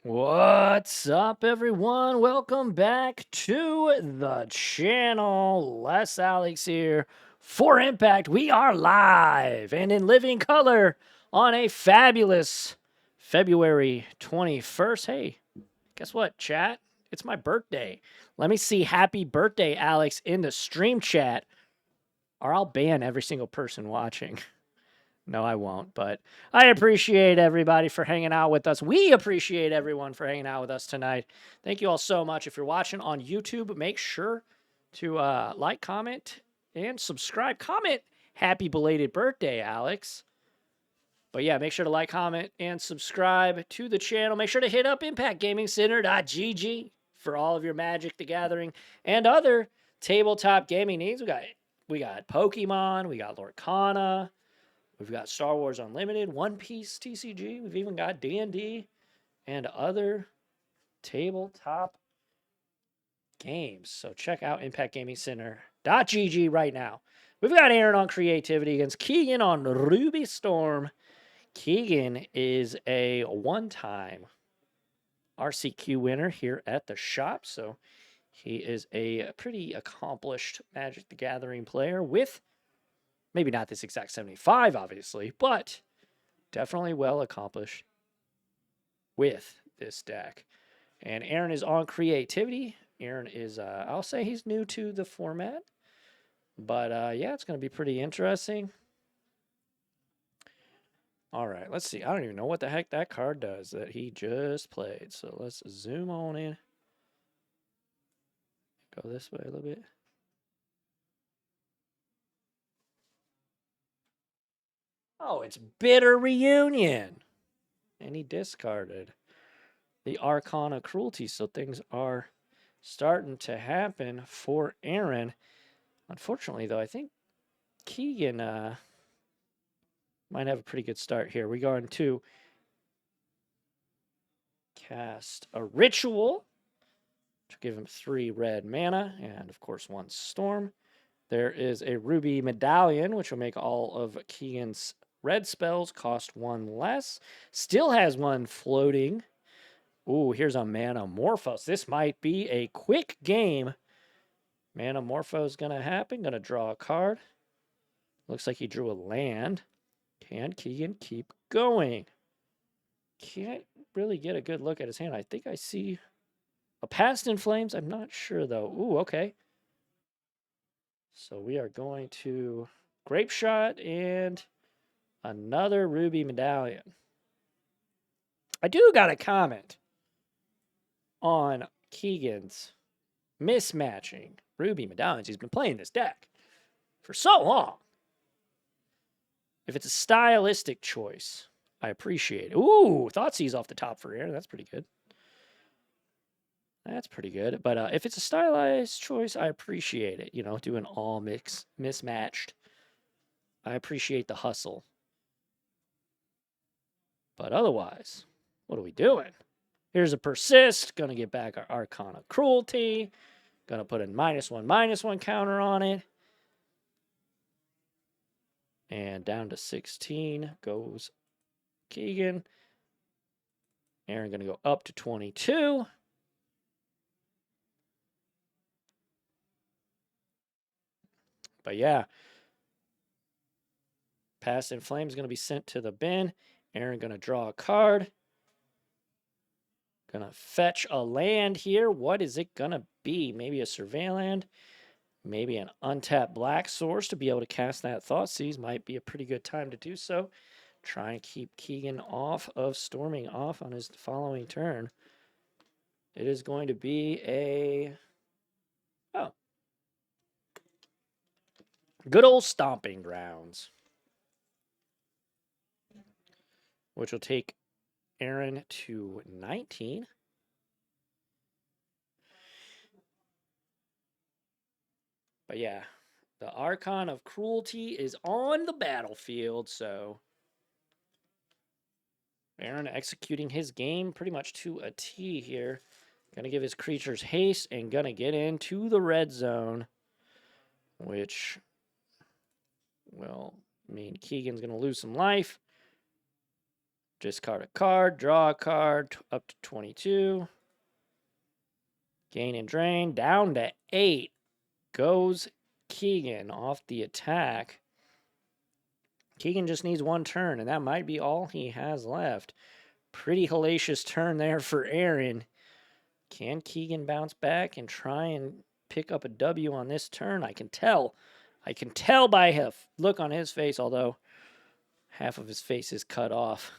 What's up, everyone? Welcome back to the channel. Les Alex here for Impact. We are live and in living color on a fabulous February 21st. Hey, guess what, chat? It's my birthday. Let me see happy birthday, Alex, in the stream chat, or I'll ban every single person watching. No, I won't, but I appreciate everybody for hanging out with us. We appreciate everyone for hanging out with us tonight. Thank you all so much. If you're watching on YouTube, make sure to like, comment, and subscribe. Comment happy belated birthday, Alex. But yeah, make sure to like, comment, and subscribe to the channel. Make sure to hit up impactgamingcenter.gg for all of your Magic the Gathering and other tabletop gaming needs. We got Pokemon, we got Lorcana, we've got Star Wars Unlimited, One Piece TCG. We've even got D&D and other tabletop games. So check out impactgamingcenter.gg right now. We've got Aaron on Creativity against Keegan on Ruby Storm. Keegan is a one-time RCQ winner here at the shop. So he is a pretty accomplished Magic the Gathering player with maybe not this exact 75, obviously, but definitely well accomplished with this deck. And Aaron is on Creativity. Aaron is, I'll say he's new to the format. But yeah, it's going to be pretty interesting. All right, let's see. I don't even know what the heck that card does that he just played. So let's zoom on in. Go this way a little bit. Oh, it's Bitter Reunion. And he discarded the Arcana Cruelty. So things are starting to happen for Aaron. Unfortunately, though, I think Keegan might have a pretty good start here. We're going to cast a Ritual to give him 3 red mana and, of course, 1 Storm. There is a Ruby Medallion, which will make all of Keegan's red spells cost 1 less. Still has 1 floating. Ooh, here's a Manamorphose. This might be a quick game. Manamorphose going to happen. Going to draw a card. Looks like he drew a land. Can Keegan keep going? Can't really get a good look at his hand. I think I see a Past in Flames. I'm not sure, though. Ooh, okay. So we are going to Grape Shot and another Ruby Medallion. I do got a comment on Keegan's mismatching Ruby Medallions. He's been playing this deck for so long. If it's a stylistic choice, I appreciate it. Ooh, Thoughtseize off the top for Aaron. That's pretty good. That's pretty good. But if it's a stylized choice, I appreciate it. You know, doing all mismatched. I appreciate the hustle. But otherwise, what are we doing? Here's a Persist. Going to get back our Arcana Cruelty. Going to put a -1/-1 counter on it. And down to 16 goes Keegan. Aaron going to go up to 22. But yeah, Past in Flames is going to be sent to the bin. Aaron going to draw a card. Going to fetch a land here. What is it going to be? Maybe a Surveilland. Maybe an untapped black source to be able to cast that Thoughtseize might be a pretty good time to do so. Try and keep Keegan off of storming off on his following turn. It is going to be a... Oh. Good old Stomping Grounds. Which will take Aaron to 19. But yeah, the Archon of Cruelty is on the battlefield, so Aaron executing his game pretty much to a T here. Gonna give his creatures haste and gonna get into the red zone, which will mean Keegan's gonna lose some life. Discard a card, draw a card, up to 22. Gain and drain, down to 8. Goes Keegan off the attack. Keegan just needs one turn, and that might be all he has left. Pretty hellacious turn there for Aaron. Can Keegan bounce back and try and pick up a W on this turn? I can tell. I can tell by a look on his face, although half of his face is cut off.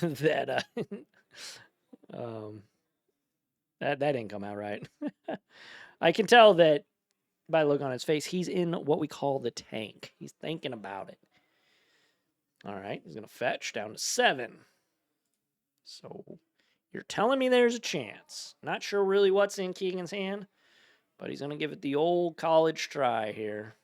that that didn't come out right. I can tell that by the look on his face, he's in what we call the tank. He's thinking about it. All right, he's going to fetch down to 7. So you're telling me there's a chance. Not sure really what's in Keegan's hand, but he's going to give it the old college try here.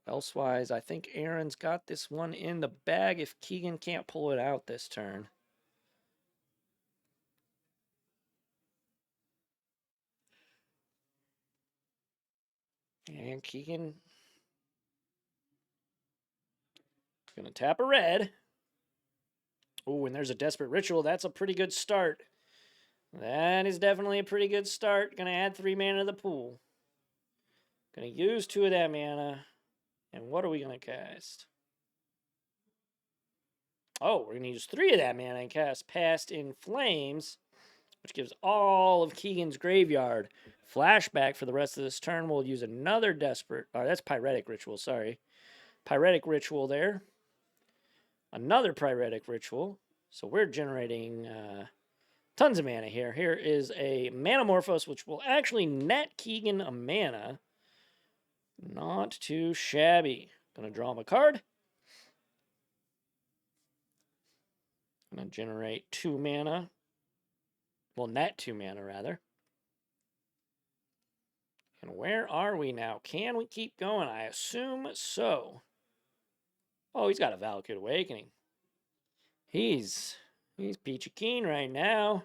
Elsewise, I think Aaron's got this one in the bag if Keegan can't pull it out this turn. And Keegan is going to tap a red. Oh, and there's a Desperate Ritual. That's a pretty good start. That is definitely a pretty good start. Going to add 3 mana to the pool. Going to use 2 of that mana. And what are we going to cast? Oh, we're going to use 3 of that mana and cast Past in Flames, which gives all of Keegan's graveyard flashback for the rest of this turn. We'll use another Desperate... Oh, that's Pyretic Ritual, sorry. Pyretic Ritual there. Another Pyretic Ritual. So we're generating tons of mana here. Here is a Manamorphose, which will actually net Keegan a mana. Not too shabby. Gonna draw him a card. Gonna generate 2 mana. Well, net 2 mana, rather. And where are we now? Can we keep going? I assume so. Oh, he's got a Valakut Awakening. He's peachy keen right now.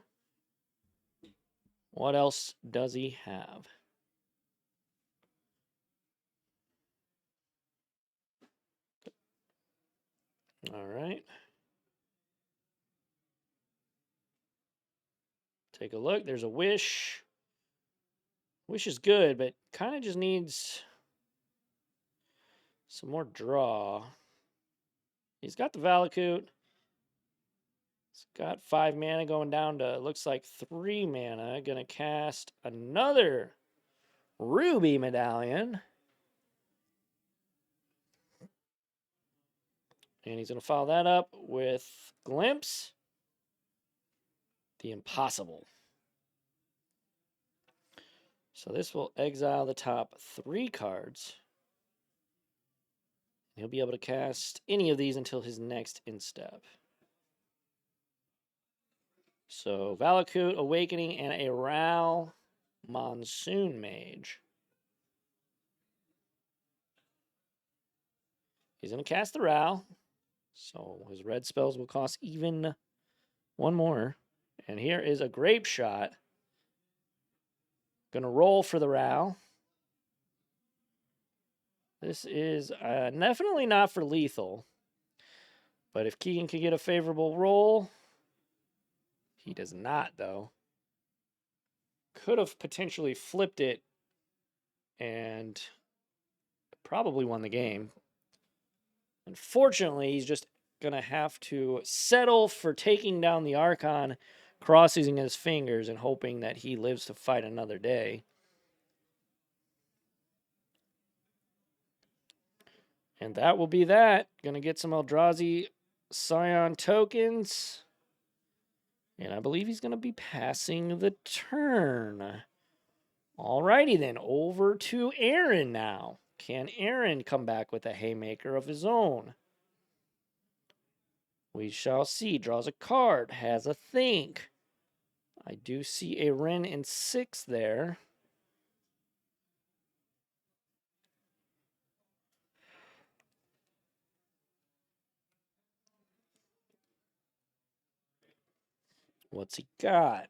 What else does he have? All right. Take a look. There's a Wish. Wish is good, but kind of just needs some more draw. He's got the Valakut. He's got 5 mana going down to, looks like 3 mana. Gonna cast another Ruby Medallion. And he's going to follow that up with Glimpse. The Impossible. So this will exile the top 3 cards. He'll be able to cast any of these until his next instep. So Valakut, Awakening, and a Ral Monsoon Mage. He's going to cast the Ral. So his red spells will cost even 1 more. And here is a Grape Shot. Going to roll for the Ral. This is definitely not for lethal. But if Keegan can get a favorable roll, he does not, though. Could have potentially flipped it and probably won the game. Unfortunately, he's just going to have to settle for taking down the Archon, crossing his fingers and hoping that he lives to fight another day. And that will be that. Going to get some Eldrazi Scion tokens. And I believe he's going to be passing the turn. Alrighty then, over to Aaron now. Can Aaron come back with a haymaker of his own? We shall see. Draws a card. Has a think. I do see a Wrenn in 6 there. What's he got?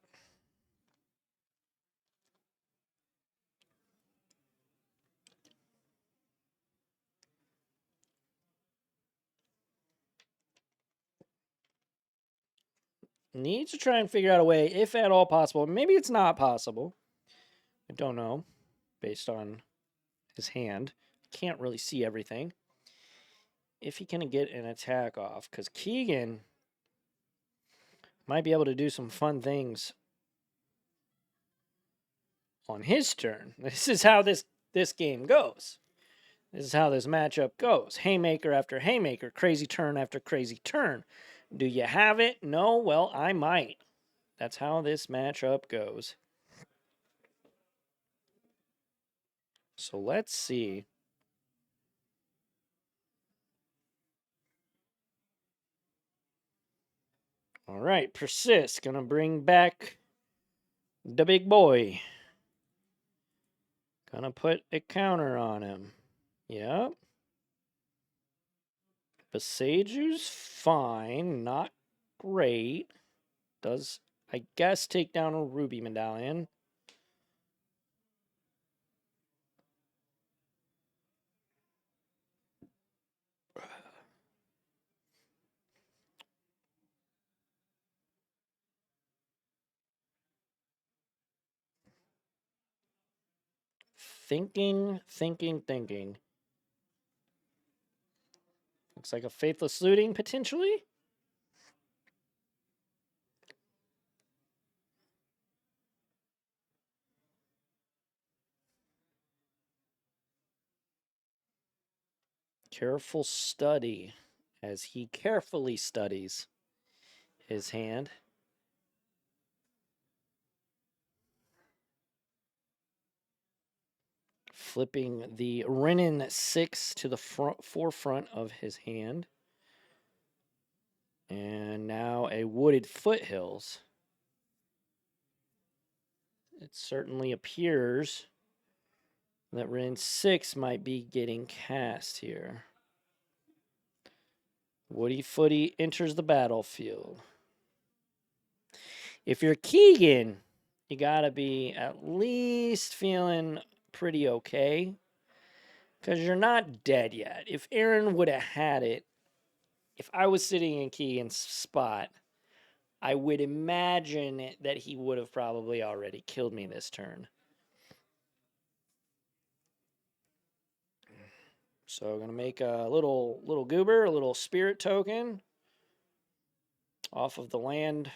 needs to try and figure out a way, if at all possible. Maybe it's not possible. I don't know, based on his hand. Can't really see everything. If he can get an attack off, because Keegan might be able to do some fun things on his turn. This is how this game goes. This is how this matchup goes. Haymaker after haymaker, crazy turn after crazy turn. Do you have it? No? Well, I might. That's how this matchup goes. So let's see. All right, persist. Gonna bring back the big boy. Gonna put a counter on him. Yep. Besaju's fine. Not great. Does, I guess, take down a ruby medallion. Thinking. Looks like a faithless looting, potentially. Careful study, as he carefully studies his hand. Flipping the Renin 6 to the forefront of his hand. And now a Wooded Foothills. It certainly appears that Renin 6 might be getting cast here. Woody Footy enters the battlefield. If you're Keegan, you gotta be at least feeling pretty okay, because you're not dead yet. If Aaron would have had it, if I was sitting in Keegan's spot, I would imagine that he would have probably already killed me this turn. So I'm gonna make a little goober, a little spirit token off of the land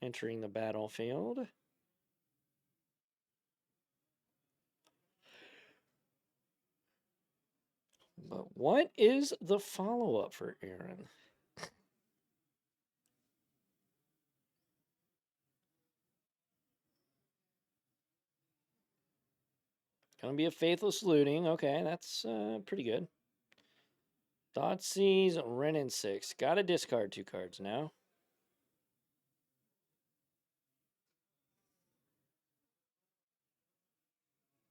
entering the battlefield. But what is the follow-up for Aaron? Gonna be a faithless looting. Okay, that's pretty good. Thoughtseize, Renin 6. Gotta discard 2 cards now.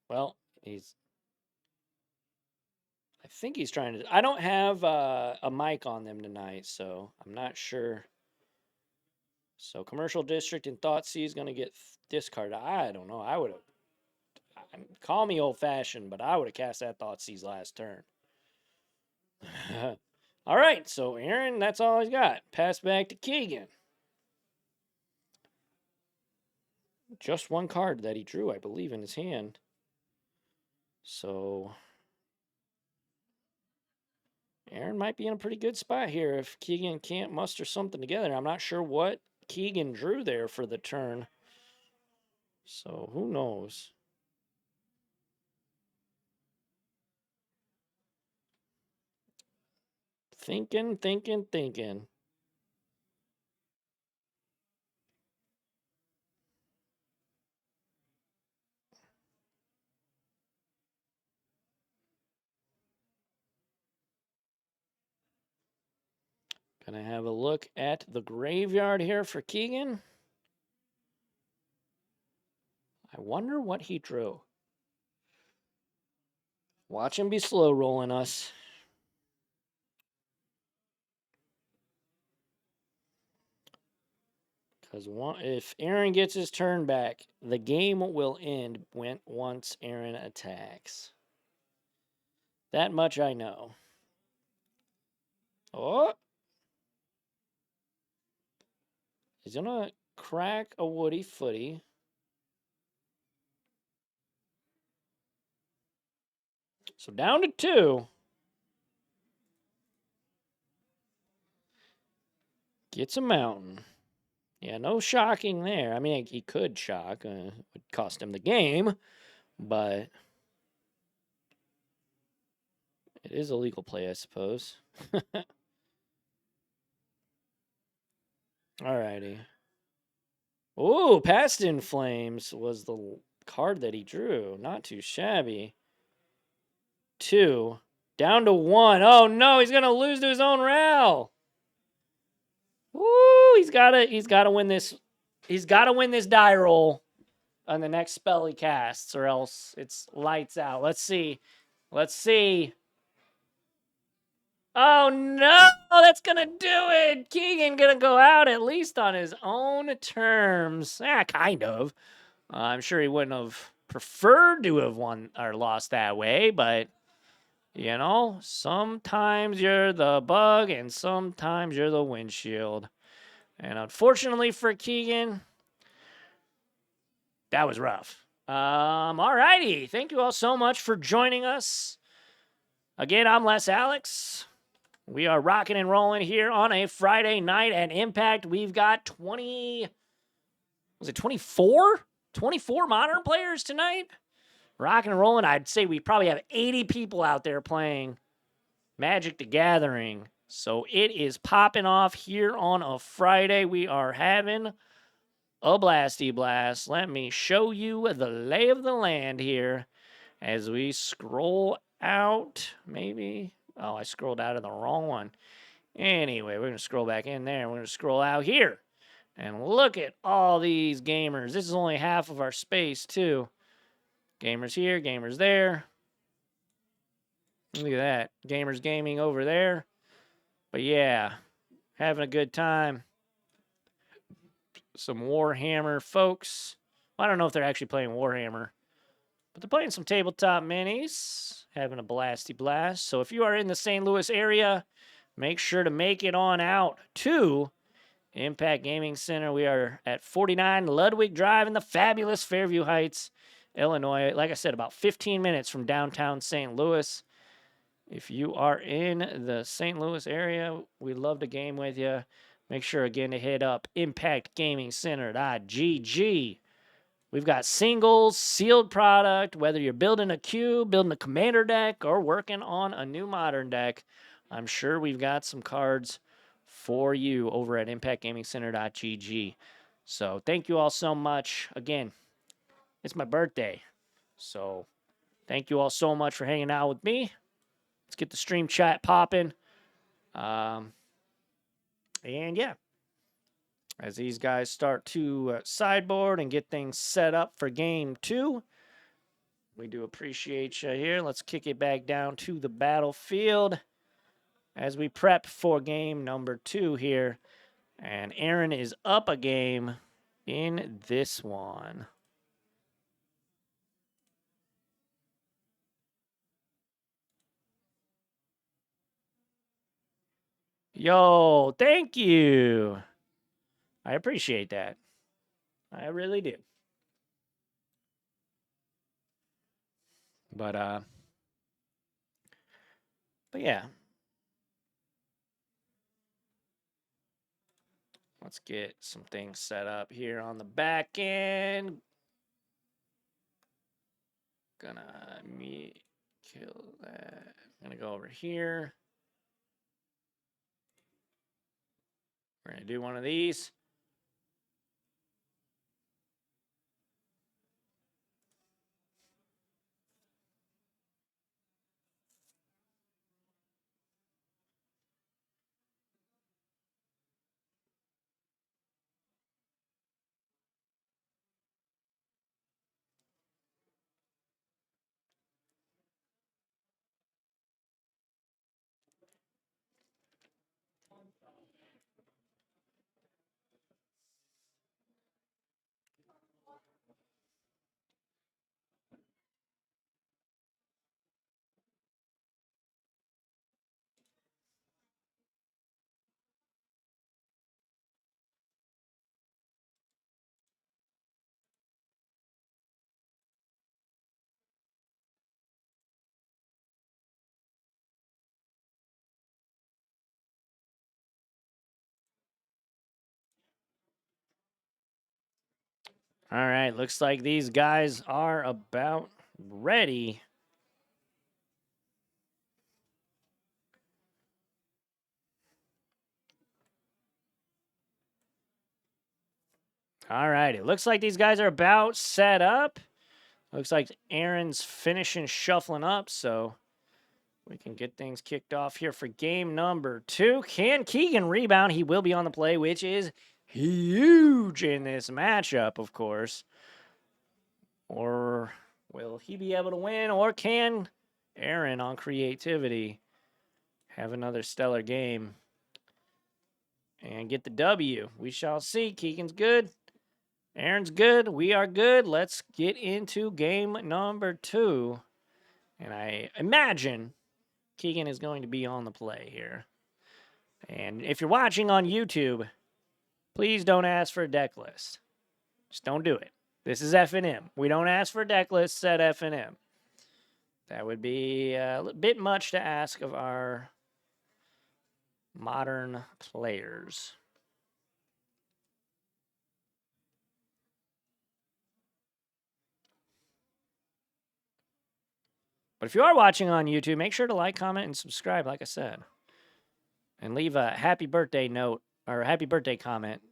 Well, I think he's trying to. I don't have a mic on them tonight, so I'm not sure. So Commercial District and Thoughtseize is gonna get discarded. I don't know. I would have. Call me old-fashioned, but I would have cast that Thoughtseize last turn. All right, so Aaron, that's all he's got. Pass back to Keegan. Just 1 card that he drew, I believe, in his hand. So Aaron might be in a pretty good spot here if Keegan can't muster something together. I'm not sure what Keegan drew there for the turn. So who knows? Thinking. Gonna have a look at the graveyard here for Keegan. I wonder what he drew. Watch him be slow rolling us. Because if Aaron gets his turn back, the game will end once Aaron attacks. That much I know. Oh! He's gonna crack a Woody footy. So down to 2. Gets a mountain. Yeah, no shocking there. I mean, he could shock. Would cost him the game, but it is a legal play, I suppose. Alrighty. Ooh, Past in Flames was the card that he drew. Not too shabby. 2. Down to 1. Oh no, he's gonna lose to his own Ral. Woo! He's gotta win this. He's gotta win this die roll on the next spell he casts, or else it's lights out. Let's see. Let's see. Oh no, that's gonna do it. Keegan gonna go out at least on his own terms. Kind of. I'm sure he wouldn't have preferred to have won or lost that way, but you know, sometimes you're the bug and sometimes you're the windshield. And unfortunately for Keegan, that was rough. All righty. Thank you all so much for joining us. Again, I'm Les Alex. We are rocking and rolling here on a Friday night at Impact. We've got 20, was it 24? 24 Modern players tonight. Rocking and rolling. I'd say we probably have 80 people out there playing Magic the Gathering. So it is popping off here on a Friday. We are having a blasty blast. Let me show you the lay of the land here as we scroll out. Maybe. Oh, I scrolled out of the wrong one. Anyway, we're going to scroll back in there. We're going to scroll out here. And look at all these gamers. This is only half of our space, too. Gamers here, gamers there. Look at that. Gamers gaming over there. But yeah, having a good time. Some Warhammer folks. Well, I don't know if they're actually playing Warhammer, but they're playing some tabletop minis. Having a blasty blast. So if you are in the St. Louis area, make sure to make it on out to Impact Gaming Center. We are at 49 Ludwig Drive in the fabulous Fairview Heights, Illinois. Like I said, about 15 minutes from downtown St. Louis. If you are in the St. Louis area, we'd love to game with you. Make sure again to hit up impactgamingcenter.gg. We've got singles, sealed product, whether you're building a cube, building a commander deck, or working on a new modern deck. I'm sure we've got some cards for you over at impactgamingcenter.gg. So thank you all so much. Again, it's my birthday. So thank you all so much for hanging out with me. Let's get the stream chat popping. And yeah, as these guys start to sideboard and get things set up for game 2, we do appreciate you here. Let's kick it back down to the battlefield as we prep for game number 2 here. And Aaron is up a game in this one. Yo, thank you. I appreciate that. I really do. But yeah. Let's get some things set up here on the back end. Gonna kill that. Gonna go over here. We're gonna do one of these. All right, looks like these guys are about ready. All right, it looks like these guys are about set up. Looks like Aaron's finishing shuffling up, so we can get things kicked off here for game number 2. Can Keegan rebound? He will be on the play, which is huge in this matchup, of course. Or will he be able to win? Or can Aaron on creativity have another stellar game and get the W? We shall see. Keegan's good. Aaron's good. We are good. Let's get into game number 2. And I imagine Keegan is going to be on the play here. And if you're watching on YouTube, please don't ask for a deck list. Just don't do it. This is FNM. We don't ask for deck lists at FNM. That would be a bit much to ask of our modern players. But if you are watching on YouTube, make sure to like, comment, and subscribe, like I said. And leave a happy birthday note or a happy birthday comment.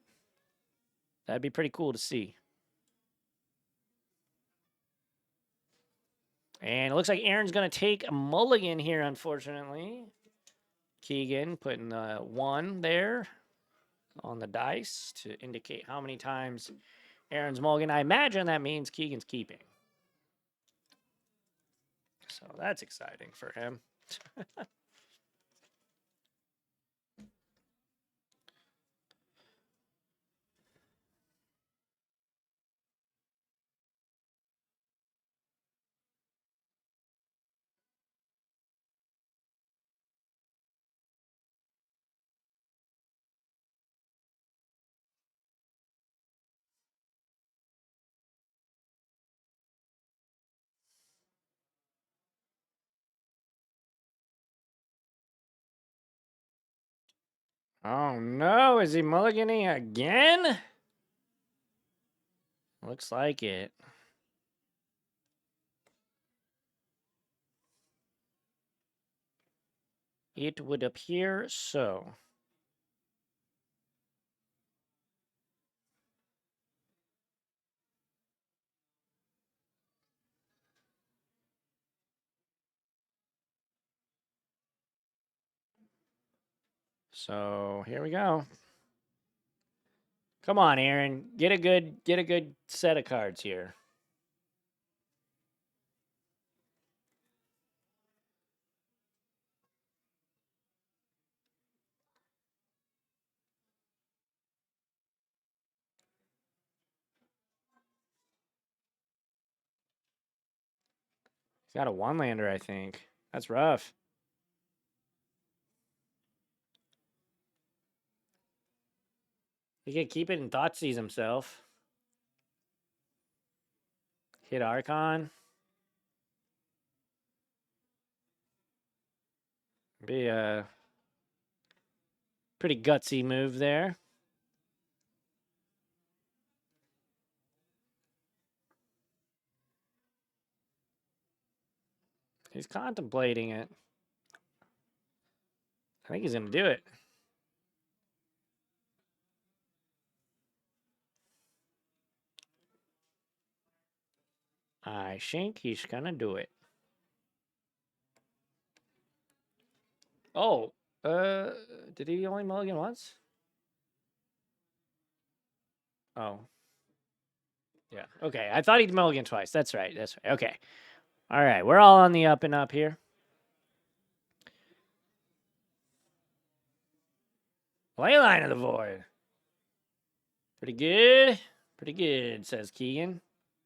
That'd be pretty cool to see. And it looks like Aaron's going to take a mulligan here, unfortunately. Keegan putting the 1 there on the dice to indicate how many times Aaron's mulligan. I imagine that means Keegan's keeping. So that's exciting for him. Oh no, is he mulliganing again? Looks like it. It would appear so. So here we go. Come on, Aaron. Get a good set of cards here. He's got a 1-lander, I think. That's rough. He could keep it in Thoughtseize himself. Hit Archon. Be a pretty gutsy move there. He's contemplating it. I think he's going to do it. I think he's going to do it. Oh, did he only mulligan once? Oh. Yeah, okay. I thought he'd mulligan twice. That's right. That's right. Okay. All right. We're all on the up and up here. Leyline of the Void. Pretty good. Pretty good, says Keegan.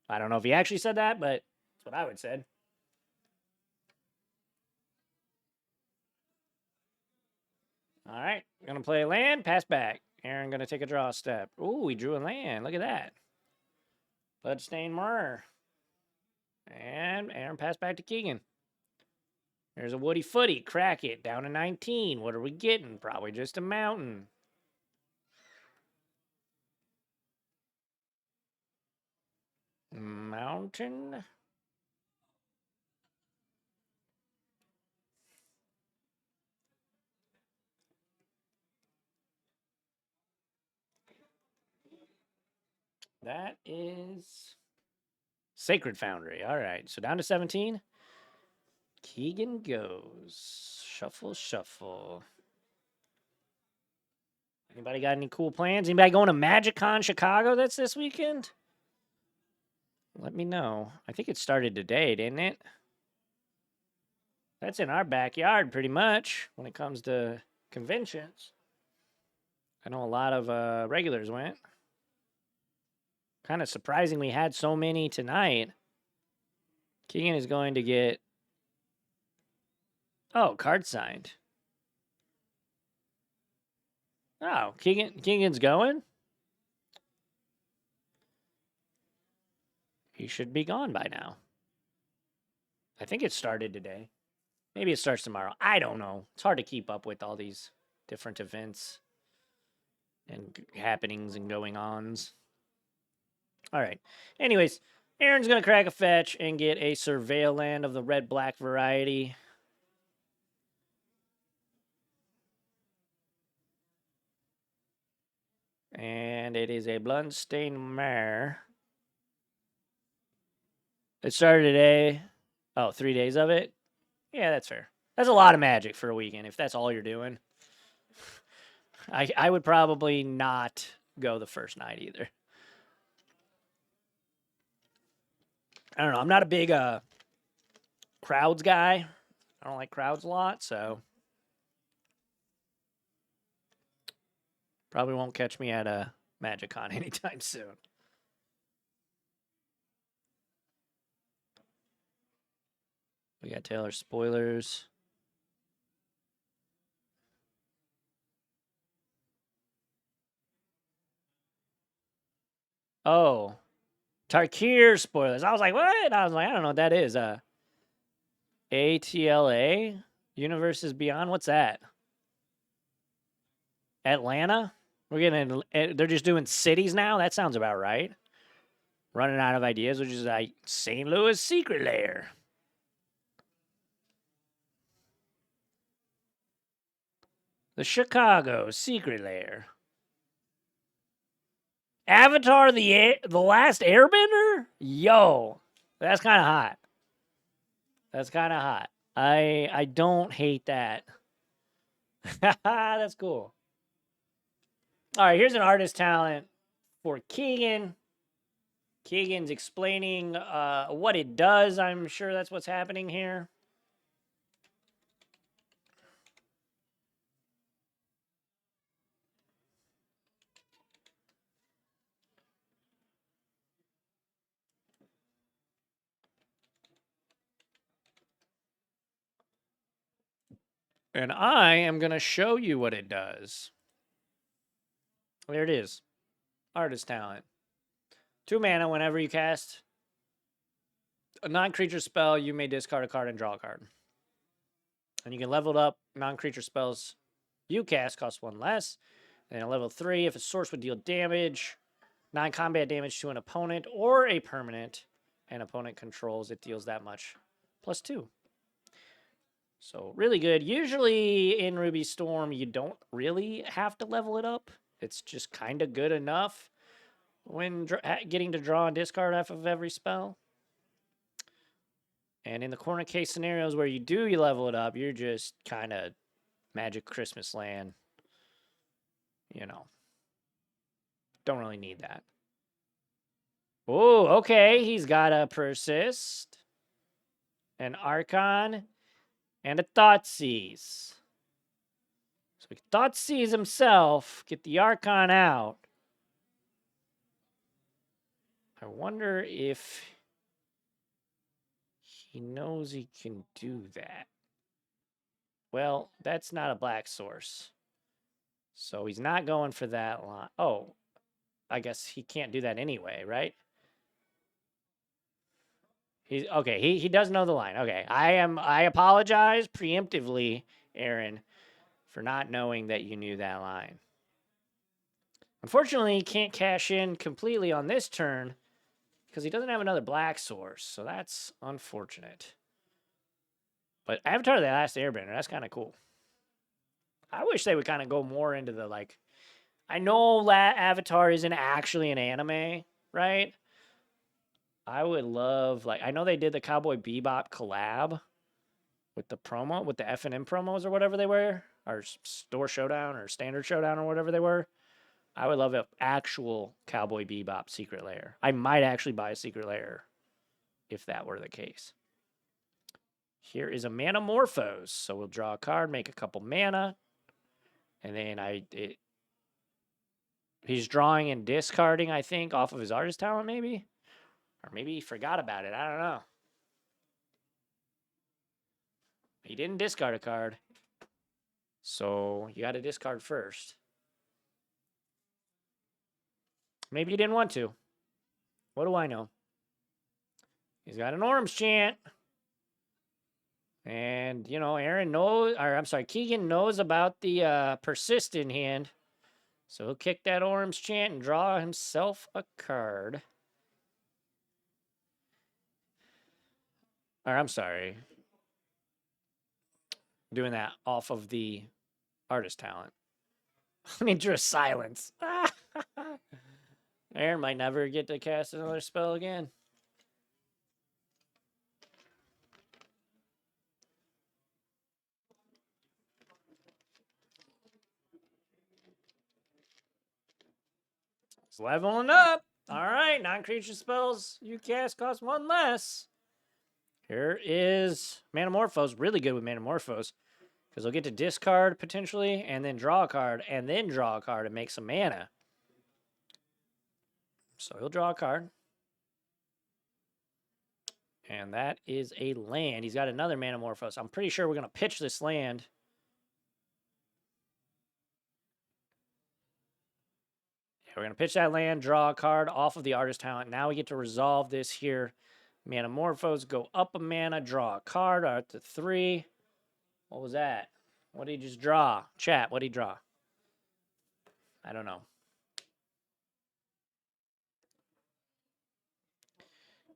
I don't know if he actually said that, but that's what I would said. All right. Going to play a land. Pass back. Aaron going to take a draw step. Ooh, he drew a land. Look at that. Bloodstained Mirror. And Aaron passed back to Keegan. There's a Woody Footy. Crack it. Down to 19. What are we getting? Probably just a mountain. Mountain. That is Sacred Foundry. All right, so down to 17. Keegan goes. Shuffle, shuffle. Anybody got any cool plans? Anybody going to MagicCon Chicago that's this weekend? Let me know. I think it started today, didn't it? That's in our backyard pretty much when it comes to conventions. I know a lot of regulars went. Kind of surprising we had so many tonight. Keegan is going to get... Oh, card signed. Oh, Keegan's going? He should be gone by now. I think it started today. Maybe it starts tomorrow. I don't know. It's hard to keep up with all these different events and happenings and going-ons. All right. Anyways, Aaron's going to crack a fetch and get a Surveil Land of the red-black variety. And it is a Bloodstained Mare. It started today. Oh, 3 days of it? Yeah, that's fair. That's a lot of Magic for a weekend if that's all you're doing. I would probably not go the first night either. I don't know. I'm not a big crowds guy. I don't like crowds a lot, so probably won't catch me at a MagicCon anytime soon. We got Taylor spoilers. Oh, Tarkir spoilers. I was like, what? I was like, I don't know what that is. ATLA? Universes Beyond? What's that? Atlanta? We're getting, they're just doing cities now? That sounds about right. Running out of ideas, which is like St. Louis Secret Lair. The Chicago Secret Lair. Avatar the Last Airbender? Yo, that's kind of hot. That's kind of hot. I don't hate that. That's cool. All right, here's an artist talent for Keegan. Keegan's explaining what it does. I'm sure that's what's happening here. And I am going to show you what it does. There it is. Artist talent. 2 mana whenever you cast a non-creature spell, you may discard a card and draw a card. And you can level it up. Non-creature spells you cast cost 1 less. And at level 3, if a source would deal damage, non-combat damage to an opponent or a permanent, an opponent controls, it deals that much. +2. So really good. Usually in Ruby Storm, you don't really have to level it up. It's just kind of good enough when getting to draw and discard off of every spell. And in the corner case scenarios where you level it up, you're just kind of Magic Christmas Land. You know. Don't really need that. Oh, okay. He's got a Persist, an Archon, and a Thoughtseize. So we Thoughtseize himself, get the Archon out. I wonder if he knows he can do that. Well, that's not a black source. So he's not going for that line. Oh, I guess he can't do that anyway, right? He's okay. He does know the line. Okay, I apologize preemptively, Aaron, for not knowing that you knew that line. Unfortunately, he can't cash in completely on this turn Because he doesn't have another black source, so that's unfortunate. But Avatar of the Last Airbender, that's kind of cool. I wish they would kind of go more into the, like... I know Avatar isn't actually an anime, right? I would love, like... I know they did the Cowboy Bebop collab with the promo, with the FNM promos or whatever they were, or Store Showdown or Standard Showdown or whatever they were. I would love an actual Cowboy Bebop secret lair. I might actually buy a secret lair if that were the case. Here is a Manamorphose. So we'll draw a card, make a couple mana, and then he's drawing and discarding, I think, off of his artist talent, maybe? Or maybe he forgot about it. I don't know. He didn't discard a card. So you got to discard first. Maybe he didn't want to. What do I know? He's got an Orange Chant. And, you know, Keegan knows about the persistent hand. So he'll kick that Orange Chant and draw himself a card. Or, I'm sorry. Doing that off of the artist talent. Ninja Silence. Aaron might never get to cast another spell again. It's leveling up. All right, non-creature spells you cast cost 1 less. Here is Manamorphose. Really good with Manamorphose. Because he'll get to discard, potentially, and then draw a card, and then draw a card and make some mana. So he'll draw a card. And that is a land. He's got another Manamorphose. I'm pretty sure we're going to pitch this land. Yeah, we're going to pitch that land, draw a card off of the artist talent. Now we get to resolve this here. Manamorphose, go up a mana, draw a card, out to 3. What was that? What did he just draw? Chat, what did he draw? I don't know.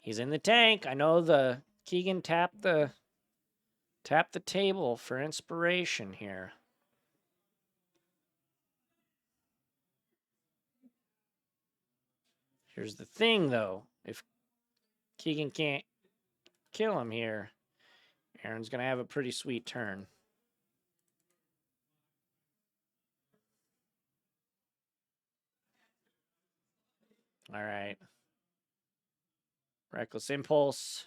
He's in the tank. I know the Keegan tapped the table for inspiration here. Here's the thing, though. If Keegan can't kill him here, Aaron's going to have a pretty sweet turn. All right. Reckless Impulse.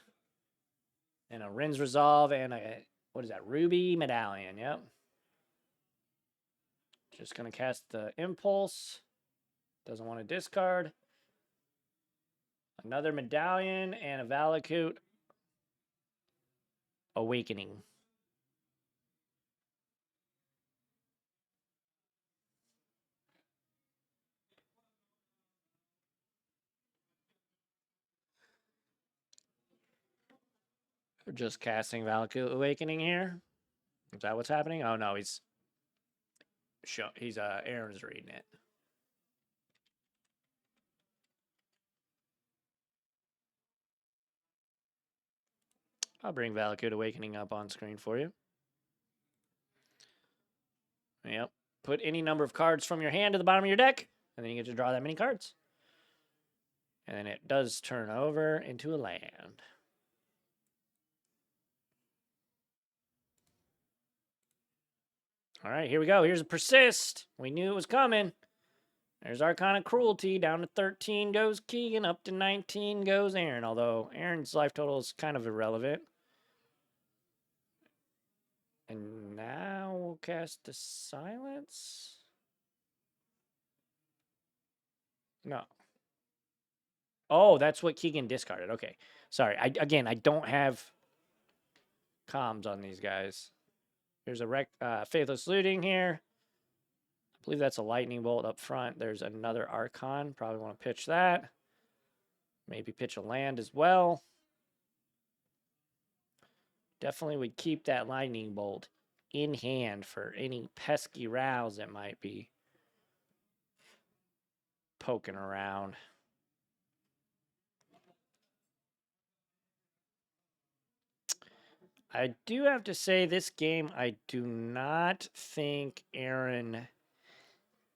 And a Rin's Resolve and a, what is that, Ruby Medallion. Yep. Just going to cast the Impulse. Doesn't want to discard. Another Medallion and a Valakut Awakening. We're just casting Valakut Awakening here. Is that what's happening? Oh no, Aaron's reading it. I'll bring Valakut Awakening up on screen for you. Yep. Put any number of cards from your hand to the bottom of your deck, and then you get to draw that many cards. And then it does turn over into a land. All right, here we go. Here's a Persist. We knew it was coming. There's Arcana Cruelty. Down to 13 goes Keegan. Up to 19 goes Aaron. Although Aaron's life total is kind of irrelevant. And now we'll cast the Silence. No. Oh, that's what Keegan discarded. Okay. Sorry. I don't have comms on these guys. There's a Faithless Looting here. I believe that's a Lightning Bolt up front. There's another Archon. Probably want to pitch that. Maybe pitch a land as well. Definitely would keep that Lightning Bolt in hand for any pesky rows that might be poking around. I do have to say, this game, I do not think Aaron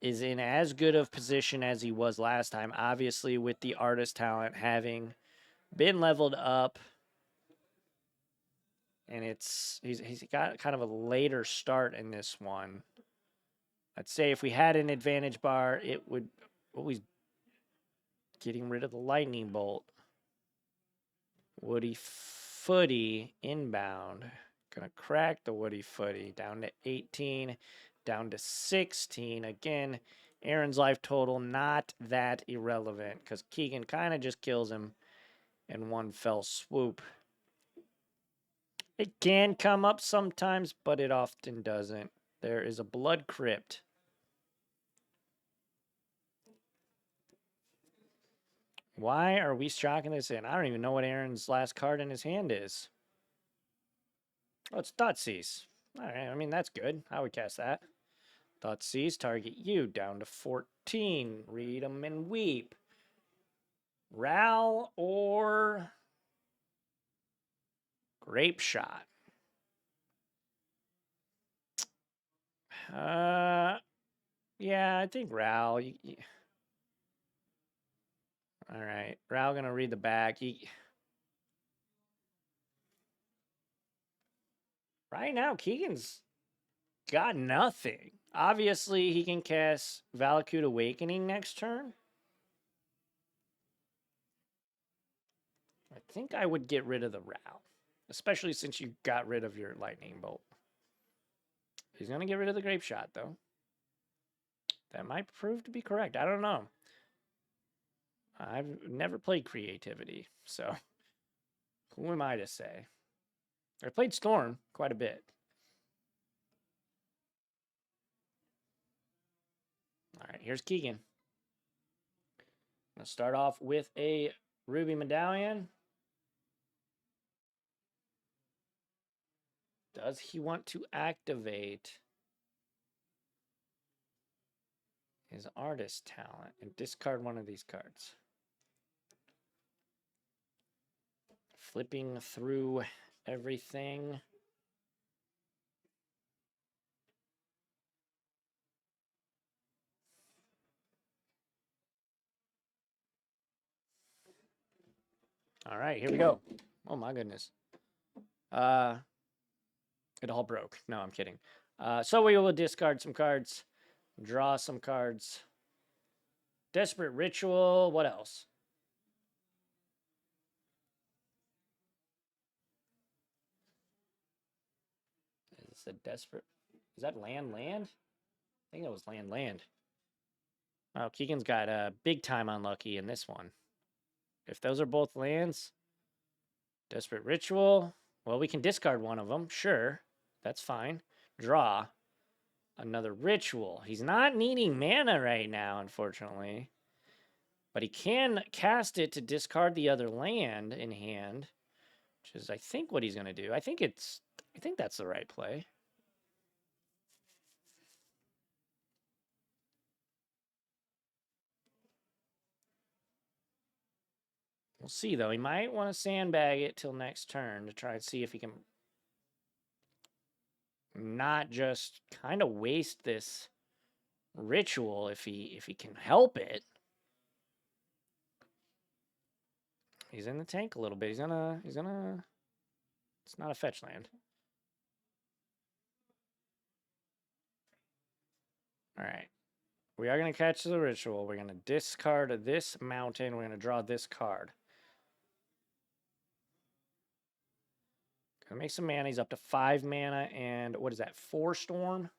is in as good of position as he was last time. Obviously, with the artist talent having been leveled up, and he's got kind of a later start in this one. I'd say if we had an advantage bar, it would always getting rid of the lightning bolt. Woody Footy inbound. Gonna crack the Woody Footy down to 18, down to 16. Again, Aaron's life total not that irrelevant because Keegan kind of just kills him in one fell swoop. It can come up sometimes, but it often doesn't. There is a blood crypt. Why are we shocking this in? I don't even know what Aaron's last card in his hand is. Oh, it's Thoughtseize. All right, I mean, that's good. I would cast that. Thoughtseize, target you, down to 14. Read 'em and weep. Ral or Grape Shot? Yeah, I think Ral. All right, Ral gonna read the back. Right now, Keegan's got nothing. Obviously, he can cast Valakut Awakening next turn. I think I would get rid of the Ral, especially since you got rid of your Lightning Bolt. He's going to get rid of the Grape Shot, though. That might prove to be correct. I don't know. I've never played Creativity, so who am I to say? I played Storm quite a bit. All right, here's Keegan. Let's start off with a Ruby Medallion. Does he want to activate his artist talent and discard one of these cards? Flipping through everything. All right, here we go. Oh my goodness. It all broke. No, I'm kidding. So we will discard some cards, draw some cards. Desperate Ritual. What else? Is it desperate? Is that land? I think it was land. Oh, Keegan's got big time unlucky in this one. If those are both lands, Desperate Ritual. Well, we can discard one of them. Sure, that's fine. Draw another Ritual. He's not needing mana right now, unfortunately. But he can cast it to discard the other land in hand, which is, I think, what he's going to do. I think that's the right play. We'll see, though. He might want to sandbag it till next turn to try and see if he can not just kind of waste this ritual if he can help it. He's in the tank a little bit. He's gonna it's not a fetch land. All right. We are going to catch the ritual. We're going to discard this mountain. We're going to draw this card. Gonna make some mana. He's up to 5 mana. And what is that? 4 storm?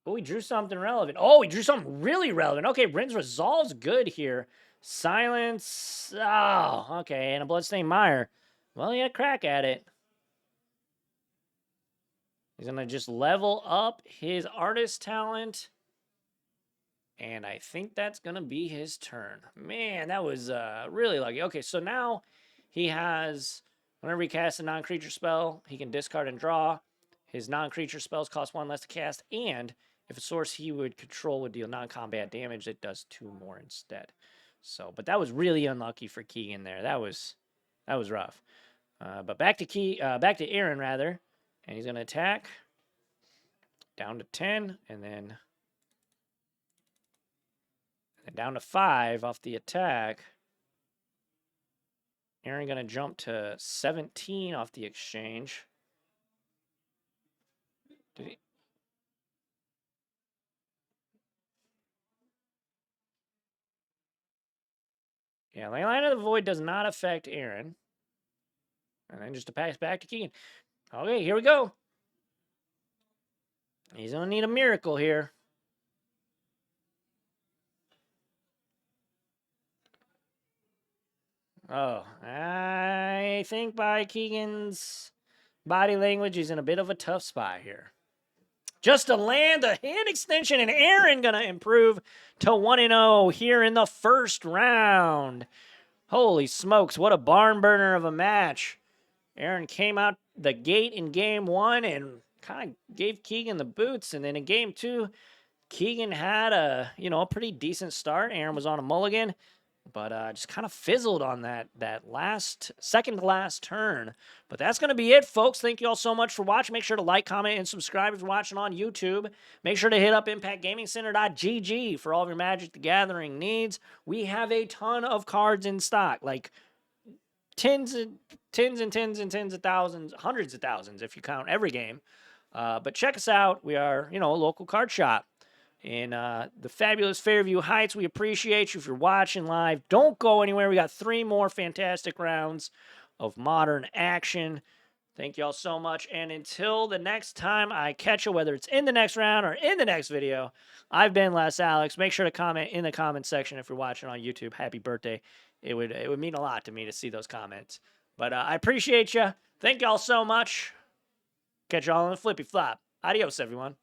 Oh, he drew something relevant. Oh, he drew something really relevant. Okay, Rin's Resolve's good here. Silence. Oh, okay. And a Bloodstained Mire. Well, he had a crack at it. He's going to just level up his artist talent. And I think that's going to be his turn. Man, that was really lucky. Okay, so now he has, whenever he casts a non-creature spell, he can discard and draw. His non-creature spells cost 1 less to cast. And if a source he would control would deal non-combat damage, it does 2 more instead. So, but that was really unlucky for Keegan there. That was rough. But back to Aaron rather, and he's gonna attack down to 10, and then down to 5 off the attack. Aaron gonna jump to 17 off the exchange. Did he? Yeah, Line of the Void does not affect Aaron. And then just a pass back to Keegan. Okay, here we go. He's going to need a miracle here. Oh, I think by Keegan's body language, he's in a bit of a tough spot here. Just to land a hand extension, and Aaron going to improve to 1-0 here in the first round. Holy smokes, what a barn burner of a match. Aaron came out the gate in game 1 and kind of gave Keegan the boots. And then in game 2, Keegan had a pretty decent start. Aaron was on a mulligan, but just kind of fizzled on that second to last turn. But that's going to be it, folks. Thank you all so much for watching. Make sure to like, comment, and subscribe if you're watching on YouTube. Make sure to hit up ImpactGamingCenter.gg for all of your Magic the Gathering needs. We have a ton of cards in stock, like tens of thousands, hundreds of thousands if you count every game. But check us out. We are, a local card shop in the fabulous Fairview Heights. We appreciate you if you're watching live. Don't go anywhere. We got 3 more fantastic rounds of Modern action. Thank you all so much. And until the next time I catch you, whether it's in the next round or in the next video, I've been Les Alex. Make sure to comment in the comment section if you're watching on YouTube. Happy birthday. It would mean a lot to me to see those comments. But I appreciate you. Thank y'all so much. Catch y'all on the flippy flop. Adios, everyone.